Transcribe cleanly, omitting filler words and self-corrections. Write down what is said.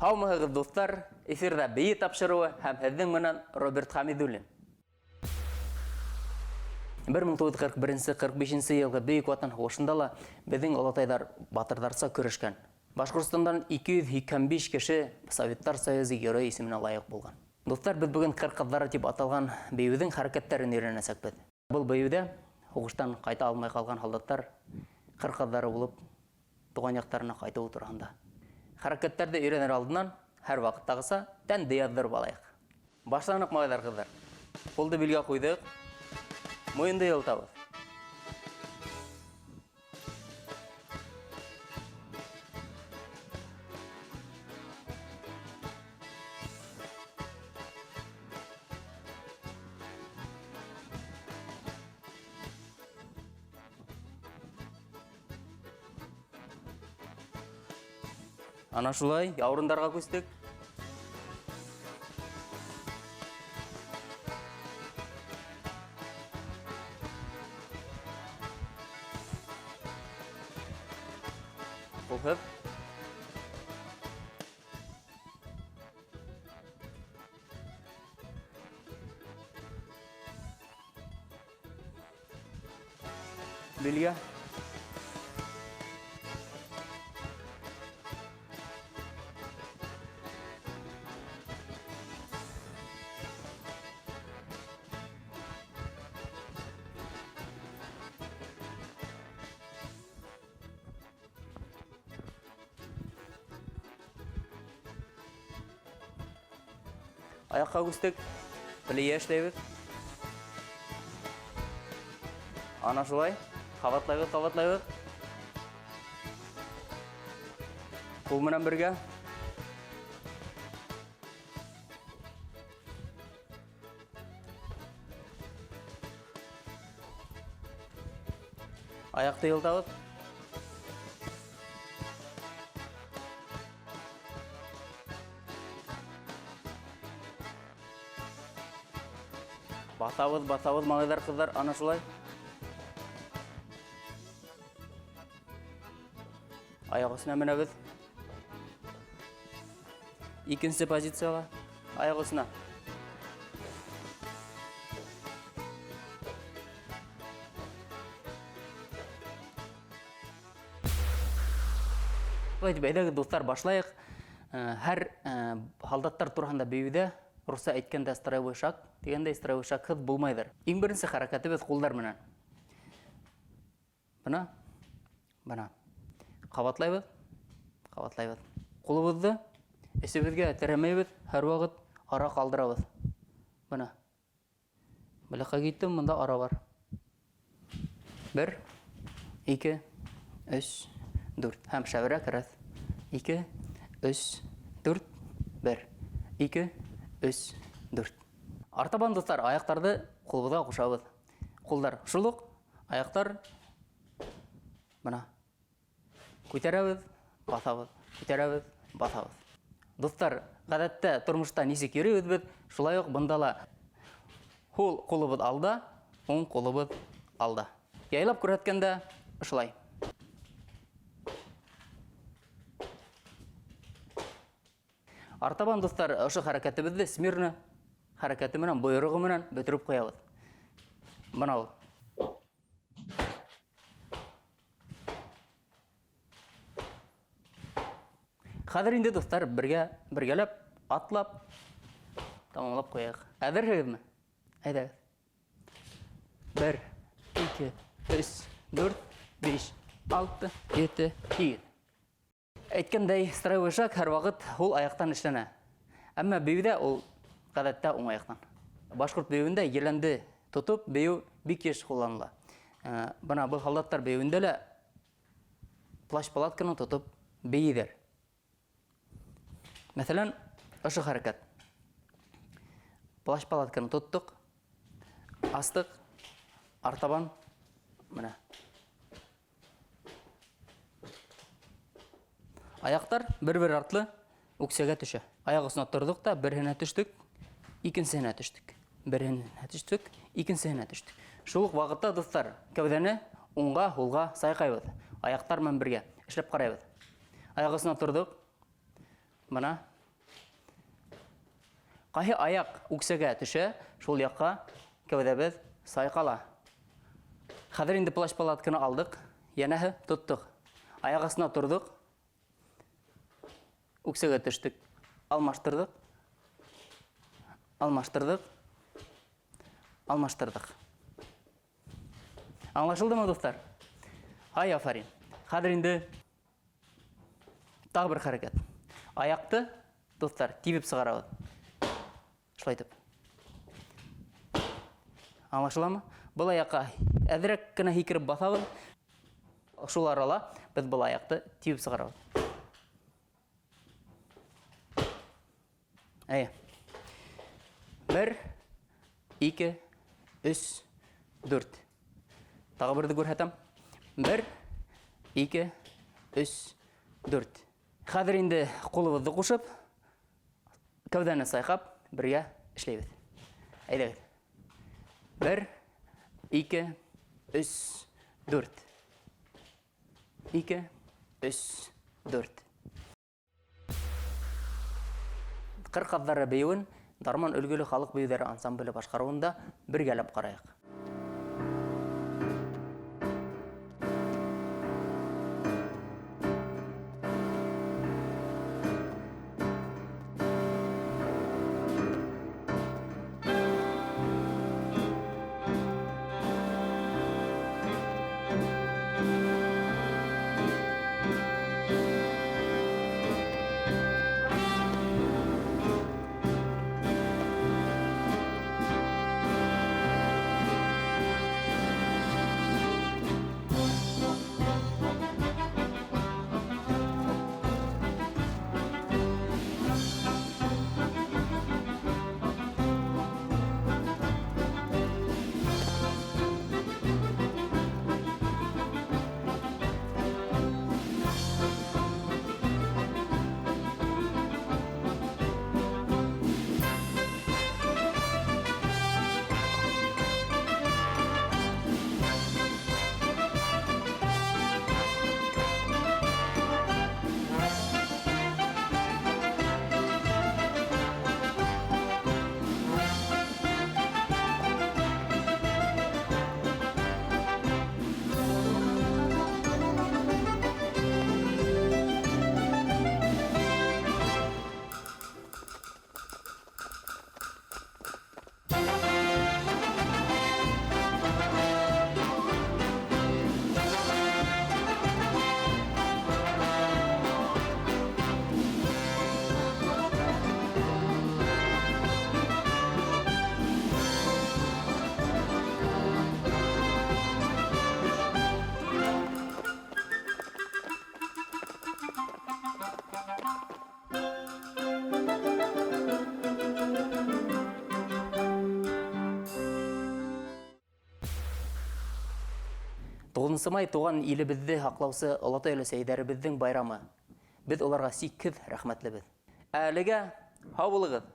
Һаумыһығыҙ дуҫтар, эфирда бейе тапшырыуы һәм һеҙҙең менән Роберт Хәмидуллин. 1941-45 йылғы Бөйөк Ватан һуғышында ла беҙҙең олатайҙар батырҙарса көрәшкән. Башҡортостандан 255 кеше Советтар Союзы герой исеменә лайыҡ булған. Дуҫтар, беҙ бөгөн ҡаҙҙары тип аталған бейеүҙең хәрәкәттәрен өйрәнәсәкбеҙ. Был бейеүҙә һуғыштан ҡайта алмай ҡалған һалдаттар ҡаҙҙары булып туған яҡтарына ҡайтыуы тураһында. Хәрәкәттәрҙе өйрәнер алдынан һәр ваҡыттағыса тәнде яҙҙырып алайыҡ. Башланыҡ, малайҙар, ҡыҙҙар. Ҡулды билгә ҡуйҙыҡ. Муйынды йылтабыҙ. Ана шулай, яурындарға көстік. Қолғып. Белге. Аяққа көстік, біле ештейбіз. Ана шулай, қабатлайбыз. Қол менән бірге. Аяқты елтабыз. Басабыз, малайдар, ҡыҙҙар, ана шулай. Аяқ өсөнә менәбеҙ. Икенсе позицияға, аяқ өсөнә. Бәйдәге дуҫтар, башлайыҡ. Һәр һалдаттар тураһында бейеүҙә Руса әйткәндә строевой шаг, дигәндә строевой шагһыҙ булмайҙыр. Иң беренсе хәрәкәтебеҙ ҡулдар менән. Бына. Ҡабатлайбыҙ. Ҡулыбыҙҙы эсебеҙгә терәмәйбеҙ, һәр ваҡыт ара ҡалдырабыҙ. Бына. Бәләҡә киттем, бында ара бар. 1, 2, 3, 4. Һәм шәберәк рәт. 2, 3, 4, 1, 2, 3, 4. Артабан дуҫтар, аяҡтарҙы ҡулыбыҙға ҡушабыҙ. Ҡулдар шулуҡ, аяҡтар бына. Күтәрәбеҙ, баҫабыҙ. Дуҫтар, ғәҙәттә тормошта нисек йөрөйбөҙ беҙ, шулай уҡ бында ла һул ҡулыбыҙ алда, уң ҡулыбыҙ алда. Яйлап күрһәткәндә шулай. Артабан дуҫтар, ошо хәрәкәтебеҙҙе смирно хәрәкәте менән, бойороғо менән бөтөрөп ҡуябыҙ. Бына ул. Хәҙер инде дуҫтар, бергәләп, атлап, тамамлап ҡуяйыҡ. Әҙерһегеҙме? Әйҙәгеҙ. 1, 2, 3, 4, 5, 6, 7, 8. Әйткәндәй, строевой шаг һәр ваҡыт һул аяҡтан эшләнә. Әммә бейеүҙә ул ғәҙәттә уң аяҡтан. Башҡорт бейеүендә еләнде тотоп бейеү бик йыш ҡулланыла. Бына был һалдаттар бейеүендә лә плащ-палатканы тотоп бейейҙәр. Мәҫәлән, ошо хәрәкәт. Плащ-палатканы тоттоҡ, астыҡ, артабан, менә. Аяҡтар бер-бер артлы үксәгә төшә. Аяҡ осона торҙоҡ та, берһенә төштөк, икенсеһенә төштөк. Берһенә төштөк, икенсеһенә төштөк. Шул уҡ ваҡытта, дуҫтар, кәүҙәне уңға, һулға сайҡайбыҙ. Аяҡтар менән бергә эшләп ҡарайбыҙ. Аяҡ осона торҙоҡ. Бына Қайы аяқ үксәгә төшә, шул яққа кәүдәбез сайқала. Хәҙер инде плащ палатканы алдык, янәһе тоттык. Аяқ астына тордык, үксәгә төштек, алмаштырдык, алмаштырдык, алмаштырдык. Аңлашылдымы, достар? Ай, афарин. Хәҙер инде тағы бір хәрәкәт. Аяқты, достар, тибеп сығарабыҙ. Шулайтып. Аңлашыламы? Бұл аяққа әҙерәк кенә һикереп баҫабыҙ. Шул арала беҙ бұл аяҡты тибеп сығарабыҙ. Әйе. 1, 2, 3, 4. Тағы бірді көрһәтәм. 1, 2, 3, 4. Хәҙер инде ҡулыбыҙҙы ҡушып, кәүҙәне сайҡап, бергә эшләйбеҙ. Әйҙәгеҙ. 1, 2, 3, 4. 2, 3, 4. Ҡыр ҡаҙҙары бейеүен Дарман өлгөлө халыҡ бейеүҙәре ансамбле башҡарыуында бергәләп ҡарайыҡ. Туғынсымай туған илебеҙҙе һаҡлаусы олатай өләсәйҙәребеҙҙең байрамы. Беҙ уларға сикһеҙ рәхмәтлебеҙ. Әлегә һау булығыҙ!